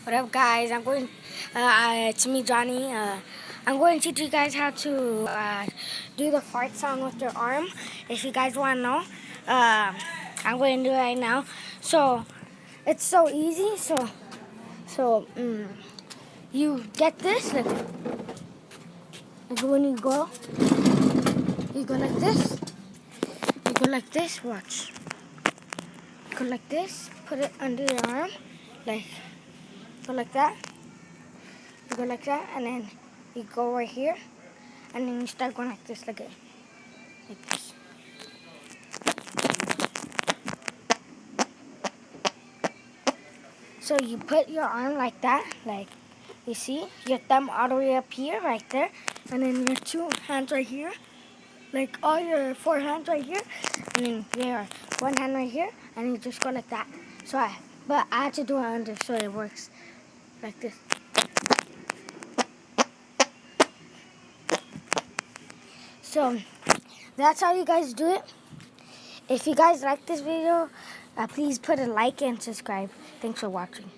What up, guys? It's me, Johnny. I'm going to teach you guys how to do the fart sound with your arm. If you guys want to know, I'm going to do it right now. So, it's so easy. So, you get this, like when you go like this. You go like this, watch. Go like this, put it under your arm, like, go like that. You go like that, and then you go right here, and then you start going like this, like this. So you put your arm like that, like, you see, your thumb all the way up here, right there, and then your two hands right here, like all your four hands right here, and then your one hand right here, and you just go like that. But I had to do it under so it works like this. So that's how you guys do it. If you guys like this video, please put a like and subscribe. Thanks for watching.